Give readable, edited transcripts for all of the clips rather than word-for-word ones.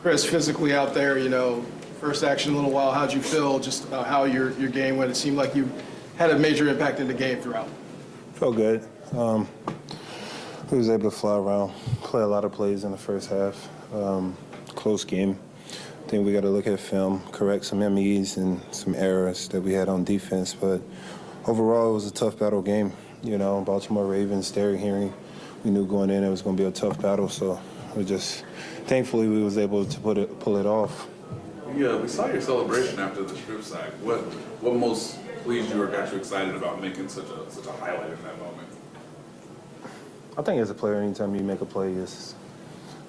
Chris, physically out there, first action in a little while, how'd you feel just about how your game went? It seemed like you had a major impact in the game throughout. Felt good. We was able to fly around, play a lot of plays in the first half. Close game. I think we got to look at film, correct some MEs and some errors that we had on defense. But overall, it was a tough battle game. Baltimore Ravens, Derrick Henry. We knew going in it was going to be a tough battle. So thankfully, we was able to pull it off. Yeah, we saw your celebration after the strip sack. What most pleased you or got you excited about making such a highlight in that moment? I think as a player, anytime you make a play, it's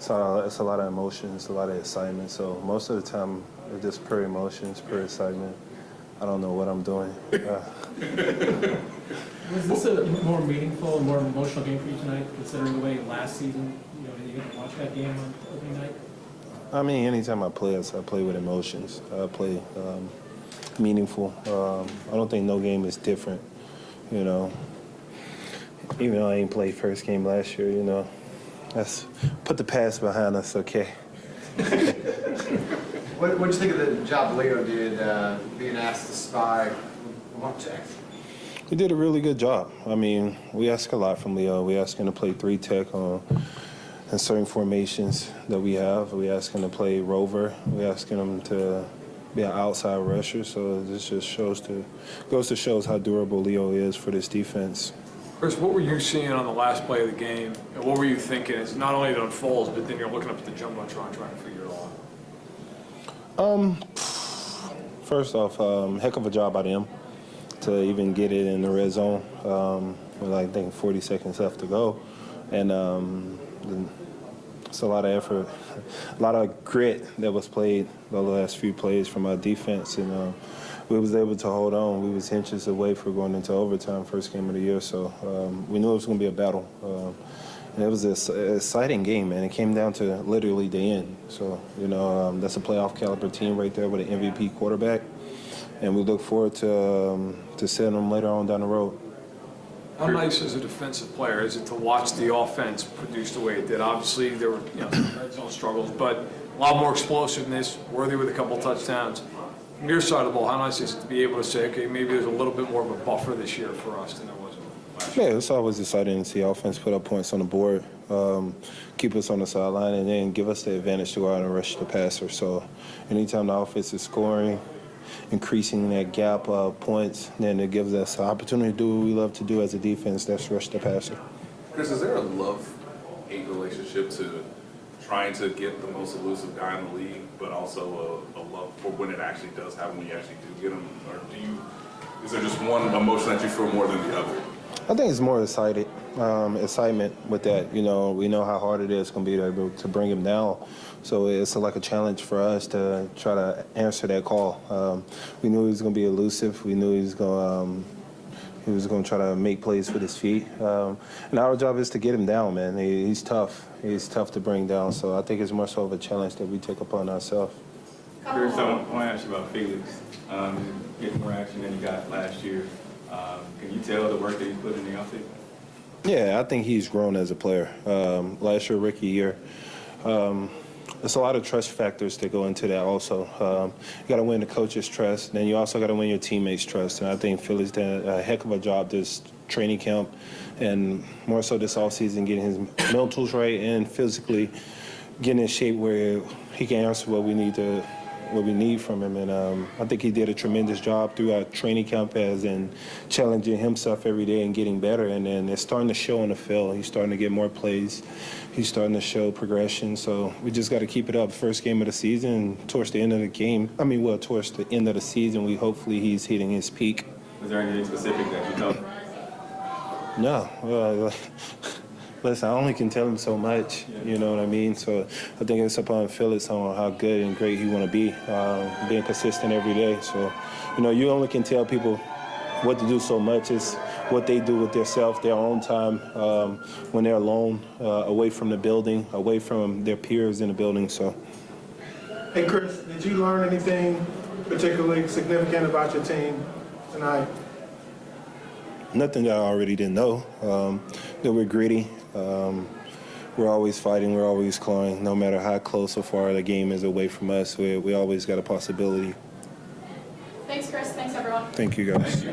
a lot of emotions, a lot of excitement. So most of the time, it's just pure emotions, pure excitement. I don't know what I'm doing. Was this a more meaningful and more emotional game for you tonight, considering the way last season, you got to watch that game on opening night? I mean, anytime I play with emotions. I play meaningful. I don't think no game is different, Even though I ain't played first game last year, let's put the past behind us, okay? What did you think of the job Leo did being asked to spy Lamar Jackson? He did a really good job. I mean, we ask a lot from Leo. We ask him to play 3-tech in certain formations that we have. We ask him to play rover. We asking him to be an outside rusher. So this just goes to show how durable Leo is for this defense. Chris, what were you seeing on the last play of the game? And what were you thinking? It's not only that it unfolds, but then you're looking up at the jumbotron trying to figure it all out. First off, heck of a job by them to even get it in the red zone with I think 40 seconds left to go. And it's a lot of effort, a lot of grit that was played the last few plays from our defense. And we was able to hold on. We was inches away from going into overtime, first game of the year. So we knew it was going to be a battle. And it was an exciting game, man. It came down to literally the end. So, that's a playoff caliber team right there with an MVP quarterback. And we look forward to seeing them later on down the road. How nice as a defensive player is it to watch the offense produce the way it did? Obviously, there were red zone struggles, but a lot more explosiveness, worthy with a couple touchdowns. From your side of the ball, how nice is it to be able to say, okay, maybe there's a little bit more of a buffer this year for us than there was last year? Yeah, it's always exciting to see offense put up points on the board, keep us on the sideline, and then give us the advantage to go out and rush the passer. So anytime the offense is scoring, increasing that gap of points, then it gives us the opportunity to do what we love to do as a defense, that's rush the passer. Chris, is there a love-hate relationship to trying to get the most elusive guy in the league, but also a love for when it actually does happen, when you actually do get him? Or is there just one emotion that you feel more than the other? I think it's more excitement with that. We know how hard it is going to be to bring him down. So it's like a challenge for us to try to answer that call. We knew he was going to be elusive. We knew he was going to try to make plays with his feet. And our job is to get him down, man. He's tough. He's tough to bring down. So I think it's more so of a challenge that we take upon ourselves. Chris, I want to ask you about Felix. Getting more action than he got last year. Can you tell the work that he put in the offseason? Yeah, I think he's grown as a player. Last year, rookie year. There's a lot of trust factors that go into that also. You got to win the coach's trust, then you also got to win your teammates' trust. And I think Philly's done a heck of a job this training camp and more so this offseason getting his mentals right and physically getting in shape where he can answer what we need from him. And I think he did a tremendous job throughout training camp as in challenging himself every day and getting better. And then it's starting to show on the field. He's starting to get more plays. He's starting to show progression. So we just got to keep it up. First game of the season, towards the end of the game. Towards the end of the season, hopefully he's hitting his peak. Is there anything specific that you know? No. Listen, I only can tell him so much, you know what I mean? So I think it's upon Phillips on how good and great he want to be, being consistent every day. So, you only can tell people what to do so much is what they do with themselves, their own time, when they're alone, away from the building, away from their peers in the building. So. Hey, Chris, did you learn anything particularly significant about your team tonight? Nothing that I already didn't know. That we're gritty. we're always fighting, we're always clawing. No matter how close or far the game is away from us, we always got a possibility. Thanks, Chris. Thanks, everyone. Thank you, guys.